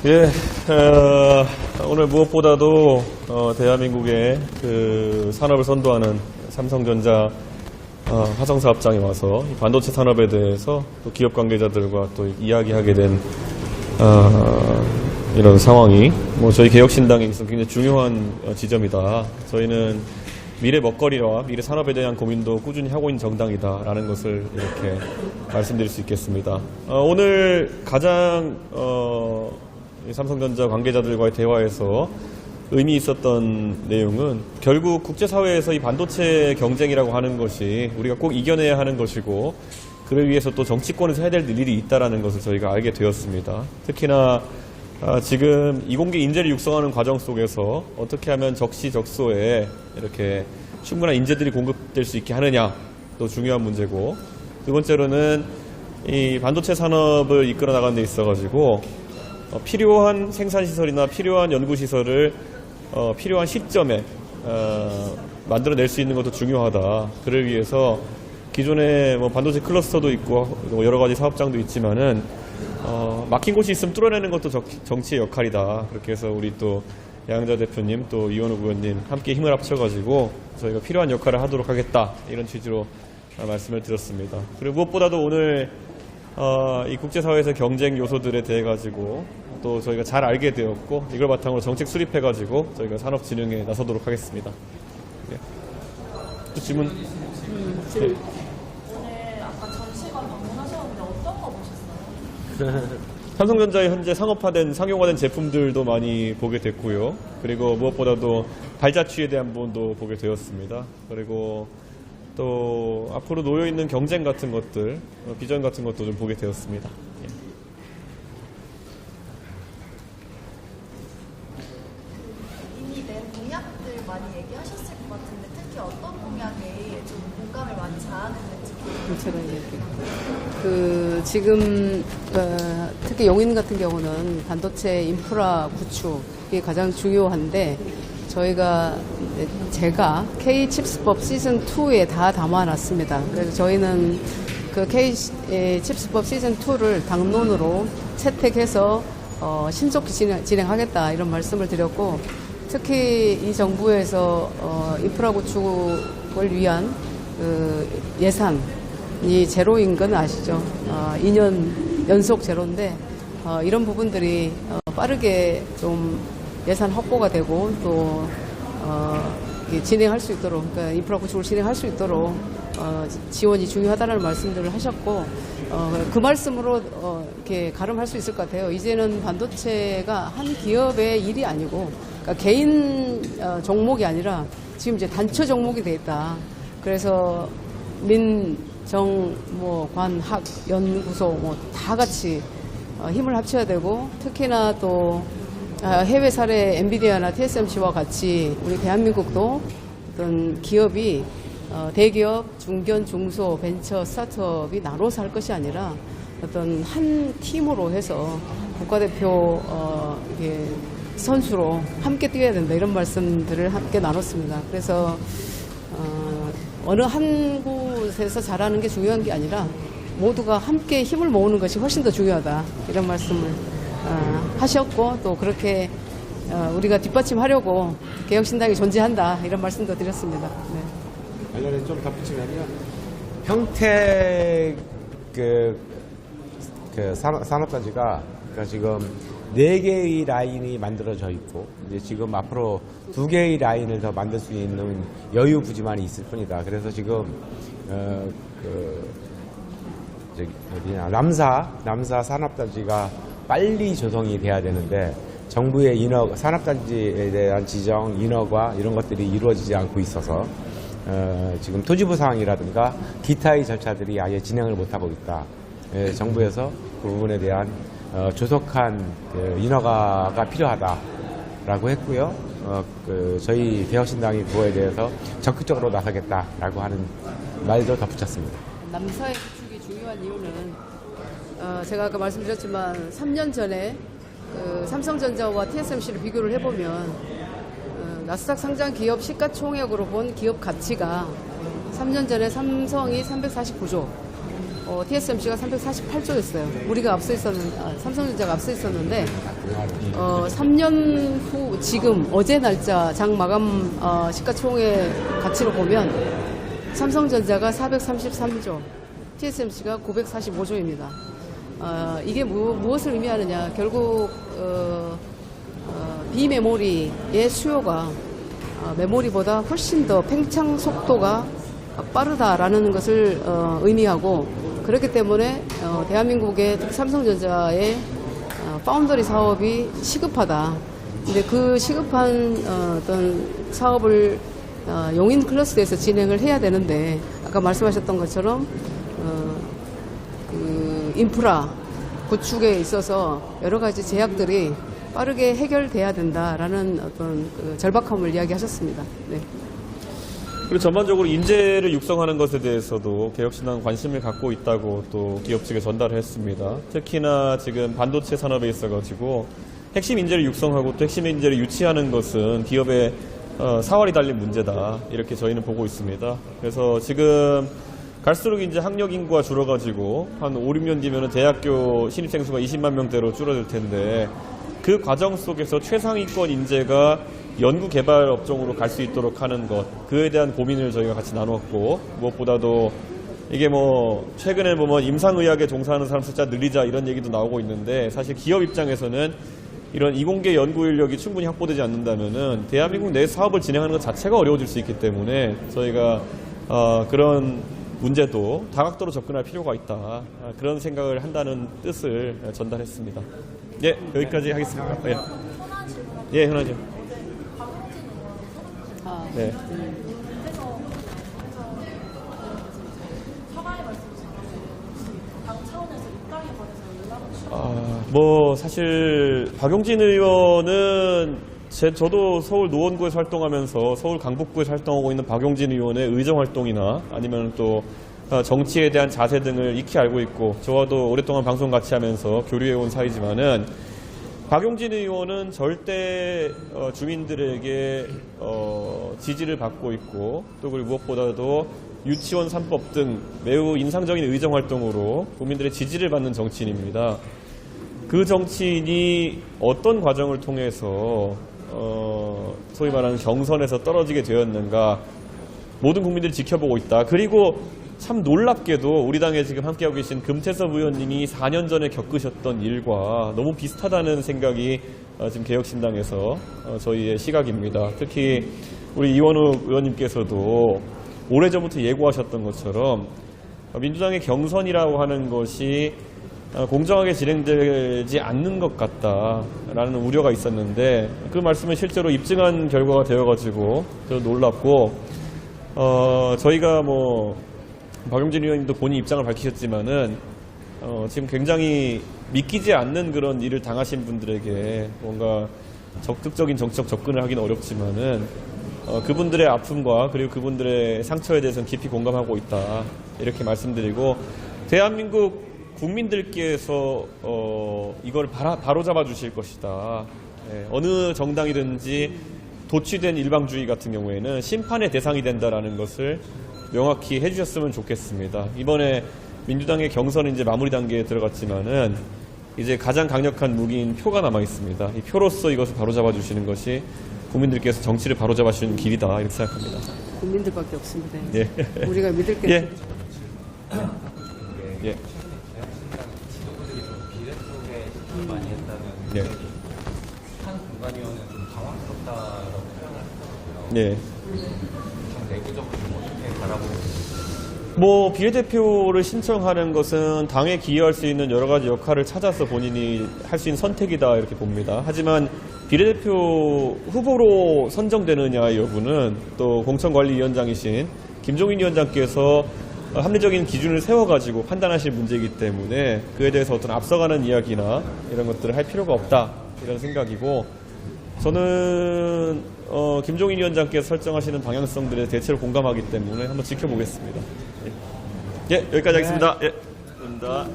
예, 오늘 무엇보다도 대한민국의 그 산업을 선도하는 삼성전자 화성사업장에 와서 이 반도체 산업에 대해서 또 기업 관계자들과 또 이야기하게 된 이런 상황이 저희 개혁신당에 있어서 굉장히 중요한 지점이다. 저희는 미래 먹거리와 미래 산업에 대한 고민도 꾸준히 하고 있는 정당이다라는 것을 이렇게 말씀드릴 수 있겠습니다. 오늘 가장 삼성전자 관계자들과의 대화에서 의미 있었던 내용은 결국 국제사회에서 이 반도체 경쟁이라고 하는 것이 우리가 꼭 이겨내야 하는 것이고, 그를 위해서 또 정치권에서 해야 될 일이 있다는 것을 저희가 알게 되었습니다. 특히나 지금 이공계 인재를 육성하는 과정 속에서 어떻게 하면 적시적소에 이렇게 충분한 인재들이 공급될 수 있게 하느냐도 중요한 문제고, 두 번째로는 이 반도체 산업을 이끌어 나가는 데 있어가지고 필요한 생산시설이나 필요한 연구시설을 필요한 시점에 만들어낼 수 있는 것도 중요하다. 그를 위해서 기존에 반도체 클러스터도 있고 여러 가지 사업장도 있지만은 막힌 곳이 있으면 뚫어내는 것도 정치의 역할이다. 그렇게 해서 우리 또 양자 대표님 또 이원우 의원님 함께 힘을 합쳐가지고 저희가 필요한 역할을 하도록 하겠다. 이런 취지로 말씀을 드렸습니다. 그리고 무엇보다도 오늘 이 국제사회에서 경쟁 요소들에 대해 가지고 또 저희가 잘 알게 되었고, 이걸 바탕으로 정책 수립해 가지고 저희가 산업진흥에 나서도록 하겠습니다. 네. 또 질문? 오늘 아까 전시관 방문하셨는데 어떤 거 보셨어요? 삼성전자의 현재 상업화된, 상용화된 제품들도 많이 보게 됐고요. 그리고 무엇보다도 발자취에 대한 부분도 보게 되었습니다. 그리고 또 앞으로 놓여있는 경쟁 같은 것들, 비전 같은 것도 좀 보게 되었습니다. 예. 이미 낸 공약들 많이 얘기하셨을 것 같은데 특히 어떤 공약에 좀 공감을 많이 자아냈는지. 제가 얘기할게요. 지금 특히 용인 같은 경우는 반도체 인프라 구축이 가장 중요한데, 제가 K 칩스법 시즌 2에 다 담아놨습니다. 그래서 저희는 그 K 칩스법 시즌 2를 당론으로 채택해서 신속히 진행하겠다 이런 말씀을 드렸고, 특히 이 정부에서 인프라 구축을 위한 예산이 제로인 건 아시죠? 2년 연속 제로인데 이런 부분들이 빠르게 좀 예산 확보가 되고 또 진행할 수 있도록, 그러니까 인프라 구축을 진행할 수 있도록 지원이 중요하다는 말씀들을 하셨고, 그 말씀으로 이렇게 가름할 수 있을 것 같아요. 이제는 반도체가 한 기업의 일이 아니고, 그러니까 개인 종목이 아니라 지금 이제 단체 종목이 돼 있다. 그래서 민, 정, 관, 학, 연구소 다 같이 힘을 합쳐야 되고, 특히나 또 해외 사례 엔비디아나 TSMC와 같이 우리 대한민국도 어떤 기업이 대기업, 중견, 중소, 벤처, 스타트업이 나눠서 할 것이 아니라 어떤 한 팀으로 해서 국가대표 선수로 함께 뛰어야 된다, 이런 말씀들을 함께 나눴습니다. 그래서 어느 한 곳에서 잘하는 게 중요한 게 아니라 모두가 함께 힘을 모으는 것이 훨씬 더 중요하다, 이런 말씀을 하셨고, 또 그렇게 우리가 뒷받침하려고 개혁신당이 존재한다, 이런 말씀도 드렸습니다. 네. 관련해서 좀 덧붙이면요, 평택 산업단지가 지금 4개의 라인이 만들어져 있고, 이제 지금 앞으로 2개의 라인을 더 만들 수 있는 여유 부지만이 있을 뿐이다. 그래서 지금 남사 산업단지가 빨리 조성이 돼야 되는데, 정부의 산업단지에 대한 지정, 인허가 이런 것들이 이루어지지 않고 있어서 지금 토지부 상황이라든가 기타의 절차들이 아예 진행을 못하고 있다. 정부에서 그 부분에 대한 조속한 인허가가 필요하다라고 했고요. 저희 개혁신당이 그거에 대해서 적극적으로 나서겠다라고 하는 말도 덧붙였습니다. 남사의 구축이 중요한 이유는 제가 아까 말씀드렸지만 3년 전에 삼성전자와 TSMC를 비교를 해보면 나스닥 상장 기업 시가총액으로 본 기업 가치가 3년 전에 삼성이 349조, TSMC가 348조였어요. 우리가 앞서 삼성전자가 앞서 있었는데 3년 후 지금 어제 날짜 장 마감 시가총액 가치로 보면 삼성전자가 433조, TSMC가 945조입니다. 이게 무엇을 의미하느냐? 결국 비메모리의 수요가 메모리보다 훨씬 더 팽창 속도가 빠르다라는 것을 의미하고, 그렇기 때문에 대한민국의 특히 삼성전자의 파운더리 사업이 시급하다. 근데 그 시급한 어떤 사업을 용인 클러스터에서 진행을 해야 되는데, 아까 말씀하셨던 것처럼 그 인프라 구축에 있어서 여러 가지 제약들이 빠르게 해결돼야 된다라는 어떤 그 절박함을 이야기하셨습니다. 네. 그리고 전반적으로 인재를 육성하는 것에 대해서도 개혁신당 관심을 갖고 있다고 또 기업 측에 전달을 했습니다. 특히나 지금 반도체 산업에 있어가지고 핵심 인재를 육성하고 또 핵심 인재를 유치하는 것은 기업의 사활이 달린 문제다, 이렇게 저희는 보고 있습니다. 그래서 지금 갈수록 이제 학력 인구가 줄어가지고 한 5, 6년 뒤면은 대학교 신입생 수가 20만 명대로 줄어들 텐데, 그 과정 속에서 최상위권 인재가 연구개발 업종으로 갈 수 있도록 하는 것, 그에 대한 고민을 저희가 같이 나눴고, 무엇보다도 이게 뭐 최근에 보면 임상의학에 종사하는 사람 숫자 늘리자 이런 얘기도 나오고 있는데, 사실 기업 입장에서는 이런 이공계 연구 인력이 충분히 확보되지 않는다면은 대한민국 내 사업을 진행하는 것 자체가 어려워질 수 있기 때문에 저희가 그런 문제도 다각도로 접근할 필요가 있다, 그런 생각을 한다는 뜻을 전달했습니다. 예, 여기까지 하겠습니다. 예, 예, 현아죠. 네. 뭐 사실 박용진 의원은 저도 서울 노원구에서 활동하면서 서울 강북구에서 활동하고 있는 박용진 의원의 의정 활동이나 아니면 또 정치에 대한 자세 등을 익히 알고 있고, 저와도 오랫동안 방송 같이 하면서 교류해온 사이지만은 박용진 의원은 절대 주민들에게 지지를 받고 있고, 또 그리고 무엇보다도 유치원 3법 등 매우 인상적인 의정 활동으로 국민들의 지지를 받는 정치인입니다. 그 정치인이 어떤 과정을 통해서 소위 말하는 경선에서 떨어지게 되었는가, 모든 국민들이 지켜보고 있다. 그리고 참 놀랍게도 우리 당에 지금 함께하고 계신 금태섭 의원님이 4년 전에 겪으셨던 일과 너무 비슷하다는 생각이 지금 개혁신당에서 저희의 시각입니다. 특히 우리 이원우 의원님께서도 오래전부터 예고하셨던 것처럼 민주당의 경선이라고 하는 것이 공정하게 진행되지 않는 것 같다라는 우려가 있었는데, 그 말씀을 실제로 입증한 결과가 되어가지고 저도 놀랍고, 저희가 뭐 박용진 의원님도 본인 입장을 밝히셨지만은 지금 굉장히 믿기지 않는 그런 일을 당하신 분들에게 뭔가 적극적인 정치적 접근을 하기는 어렵지만은 그분들의 아픔과 그리고 그분들의 상처에 대해서는 깊이 공감하고 있다, 이렇게 말씀드리고, 대한민국 국민들께서 이걸 바로잡아 주실 것이다. 예, 어느 정당이든지 도취된 일방주의 같은 경우에는 심판의 대상이 된다라는 것을 명확히 해주셨으면 좋겠습니다. 이번에 민주당의 경선은 이제 마무리 단계에 들어갔지만은 이제 가장 강력한 무기인 표가 남아 있습니다. 이 표로서 이것을 바로잡아 주시는 것이 국민들께서 정치를 바로잡아 주시는 길이다, 이렇게 생각합니다. 국민들밖에 없습니다. 예. 우리가 믿을 게. 예. 예. 많이 했다면 예. 한 공간위원은 좀 당황스럽다라고 표현하셨거든요. 예. 당 내부적으로 좀 어떻게 바라보고 있습니까? 뭐 비례대표를 신청하는 것은 당에 기여할 수 있는 여러 가지 역할을 찾아서 본인이 할 수 있는 선택이다, 이렇게 봅니다. 하지만 비례대표 후보로 선정되느냐의 여부는 또 공천관리위원장이신 김종인 위원장께서 합리적인 기준을 세워가지고 판단하실 문제이기 때문에 그에 대해서 어떤 앞서가는 이야기나 이런 것들을 할 필요가 없다, 이런 생각이고, 저는 김종인 위원장께서 설정하시는 방향성들에 대체로 공감하기 때문에 한번 지켜보겠습니다. 예, 여기까지 하겠습니다. 예, 감사합니다.